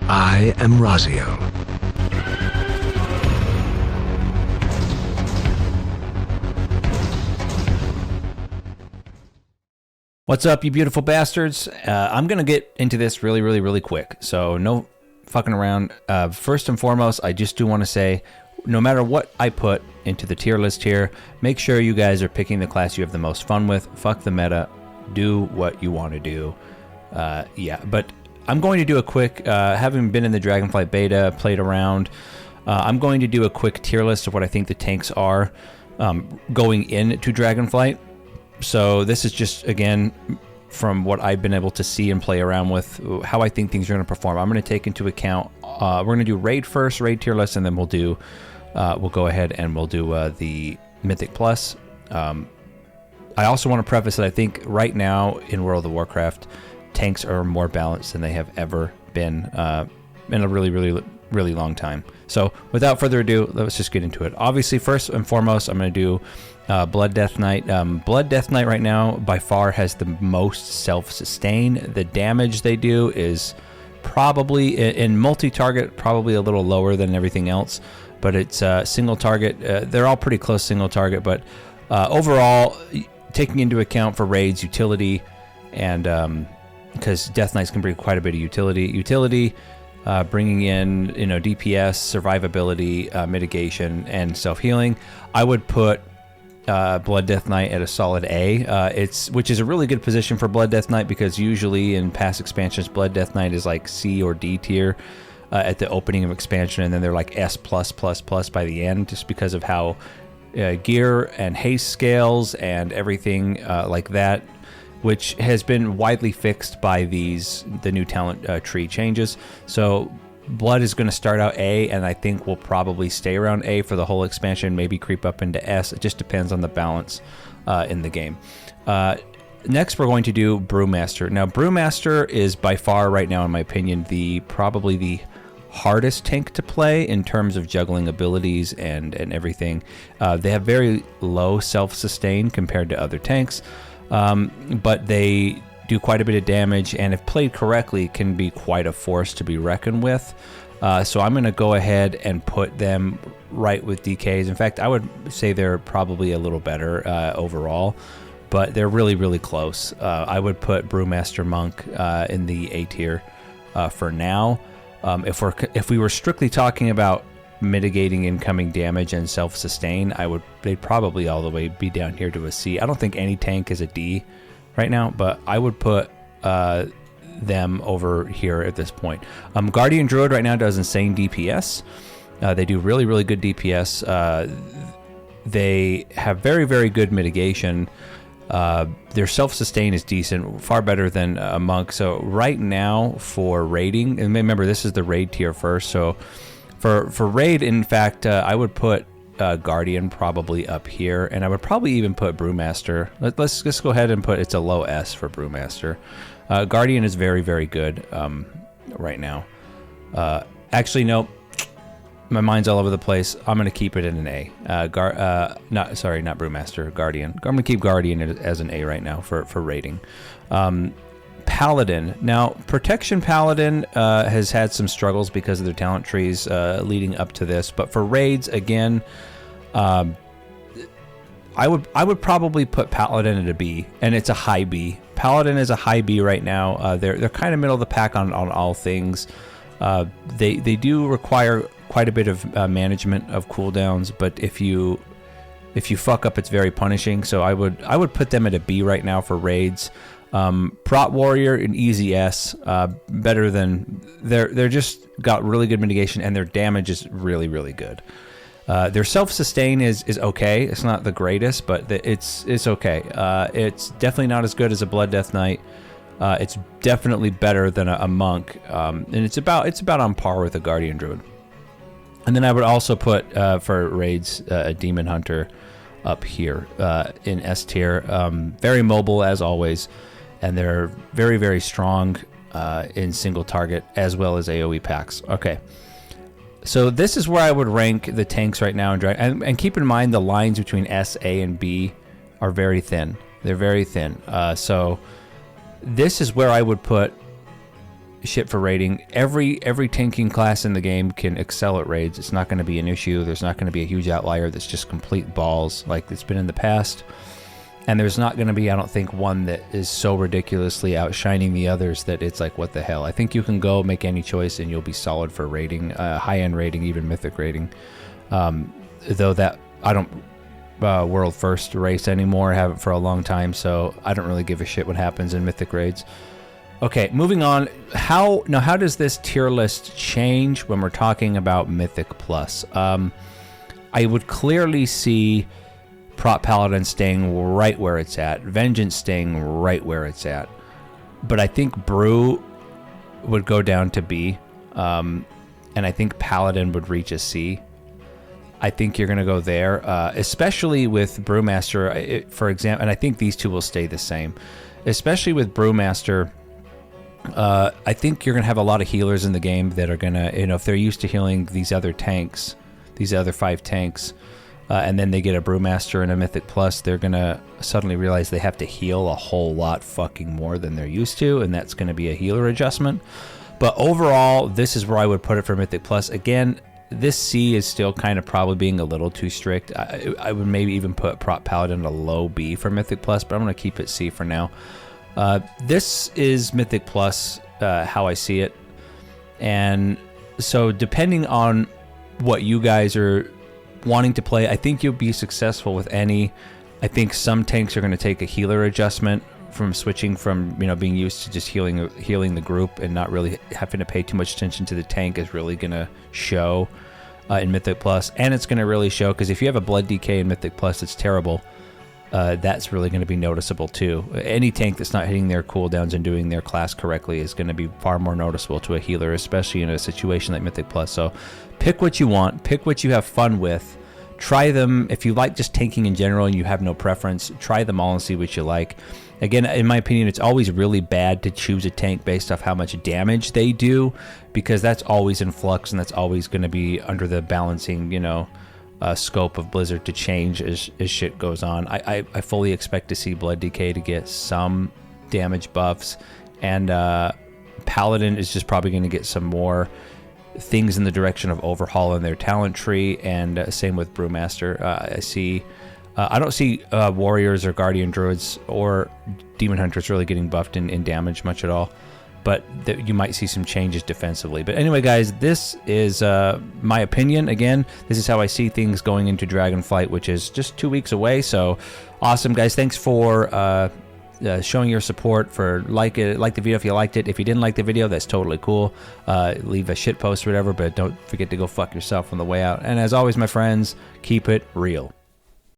I am Razio. What's up, you beautiful bastards? I'm going to get into this really quick, so no fucking around. First and foremost, I just do want to say, no matter what I put into the tier list here, make sure you guys are picking the class you have the most fun with. Fuck the meta. Do what you want to do. Yeah, but I'm going to do a quick, having been in the Dragonflight beta, played around, I'm going to do a quick tier list of what I think the tanks are going into Dragonflight. So this is just, again, from what I've been able to see and play around with, how I think things are going to perform. I'm going to take into account, we're going to do raid first, raid tier list, and then we'll do, we'll go ahead and we'll do the Mythic Plus. I also want to preface that I think right now in World of Warcraft, tanks are more balanced than they have ever been in a really long time. So without further ado, let's just get into it. Obviously, first and foremost, I'm going to do Blood Death Knight. Blood Death Knight right now by far has the most self-sustain. The damage they do is probably, in multi-target, probably a little lower than everything else, but it's single target. They're all pretty close single target, but overall, taking into account for raids, utility, and because Death Knights can bring quite a bit of utility, bringing in, you know, DPS, survivability, mitigation, and self-healing. I would put Blood Death Knight at a solid A, which is a really good position for Blood Death Knight, because usually in past expansions, Blood Death Knight is like C or D tier at the opening of expansion, and then they're like S+++ by the end, just because of how gear and haste scales and everything like that, which has been widely fixed by the new talent tree changes. So Blood is going to start out A, and I think we'll probably stay around A for the whole expansion, maybe creep up into S. It just depends on the balance in the game. Next, we're going to do Brewmaster. Now, Brewmaster is by far, right now, in my opinion, probably the hardest tank to play in terms of juggling abilities and everything. They have very low self-sustain compared to other tanks, but they do quite a bit of damage, and if played correctly, can be quite a force to be reckoned with. So I'm going to go ahead and put them right with DKs. In fact, I would say they're probably a little better overall, but they're really close. I would put Brewmaster Monk in the A tier for now. If we were strictly talking about mitigating incoming damage and self-sustain, they'd probably all the way be down here to a C. I don't think any tank is a D right now, but I would put them over here at this point. Guardian Druid right now does insane DPS. They do really good DPS. They have very good mitigation. Their self-sustain is decent, far better than a monk. So right now for raiding, and remember this is the raid tier first, so for raid, in fact, I would put Guardian probably up here, and I would probably even put Brewmaster. Let's just go ahead and put it's a low S for Brewmaster. Guardian is very good right now. Actually, nope. My mind's all over the place. I'm going to keep it in an A. Not Brewmaster, Guardian. I'm going to keep Guardian as an A right now for rating. Paladin. Now, Protection Paladin has had some struggles because of their talent trees leading up to this, but for raids, again, I would probably put Paladin at a B, and it's a high B. Paladin is a high B right now. They're kind of middle of the pack on all things. They do require quite a bit of management of cooldowns, but if you fuck up, it's very punishing. So I would put them at a B right now for raids. Prot Warrior, an easy S, better than they're just got really good mitigation, and their damage is really good. Their self-sustain is okay. It's not the greatest, but it's okay. It's definitely not as good as a Blood Death Knight. It's definitely better than a monk, and it's about on par with a Guardian Druid. And then I would also put for raids a Demon Hunter up here in S tier. Very mobile as always, and they're very strong in single target as well as AoE packs. Okay, so this is where I would rank the tanks right now in Dragon. And keep in mind the lines between S, A, and B are very thin. They're very thin. So this is where I would put shit for raiding. Every tanking class in the game can excel at raids. It's not going to be an issue. There's not going to be a huge outlier that's just complete balls like it's been in the past. And there's not going to be, I don't think, one that is so ridiculously outshining the others that it's like, what the hell? I think you can go make any choice and you'll be solid for raiding, high-end raiding, even Mythic raiding. Though that, I don't world first race anymore. I haven't for a long time, so I don't really give a shit what happens in Mythic raids. Okay, moving on. How does this tier list change when we're talking about Mythic Plus? I would clearly see Prot Paladin staying right where it's at, Vengeance staying right where it's at, but I think Brew would go down to B, and I think Paladin would reach a C. I think you're going to go there, especially with Brewmaster, for example, and I think these two will stay the same, especially with Brewmaster. I think you're going to have a lot of healers in the game that are going to, if they're used to healing these other tanks, these other 5 tanks, and then they get a Brewmaster and a Mythic Plus, they're going to suddenly realize they have to heal a whole lot fucking more than they're used to, and that's going to be a healer adjustment. But overall, this is where I would put it for Mythic Plus. Again, this C is still kind of probably being a little too strict. I would maybe even put Prot Paladin a low B for Mythic Plus, but I'm going to keep it C for now. This is Mythic Plus, how I see it. And so depending on what you guys are wanting to play, I think you'll be successful with any. I think some tanks are going to take a healer adjustment from switching from being used to just healing the group and not really having to pay too much attention to the tank is really going to show in Mythic Plus. And it's going to really show because if you have a Blood DK in Mythic Plus, it's terrible. That's really going to be noticeable too. Any tank that's not hitting their cooldowns and doing their class correctly is going to be far more noticeable to a healer, especially in a situation like Mythic Plus. So pick what you want, pick what you have fun with, try them. If you like just tanking in general and you have no preference, try them all and see what you like. Again, in my opinion, it's always really bad to choose a tank based off how much damage they do, because that's always in flux and that's always going to be under the balancing, scope of Blizzard to change as shit goes on. I fully expect to see Blood DK to get some damage buffs, and Paladin is just probably going to get some more things in the direction of overhauling their talent tree, and same with Brewmaster. I don't see Warriors or Guardian Druids or Demon Hunters really getting buffed in damage much at all, but you might see some changes defensively. But anyway, guys, this is my opinion. Again, this is how I see things going into Dragonflight, which is just 2 weeks away. So awesome, guys. Thanks for showing your support. Like the video if you liked it. If you didn't like the video, that's totally cool. Leave a shit post or whatever, but don't forget to go fuck yourself on the way out. And as always, my friends, keep it real.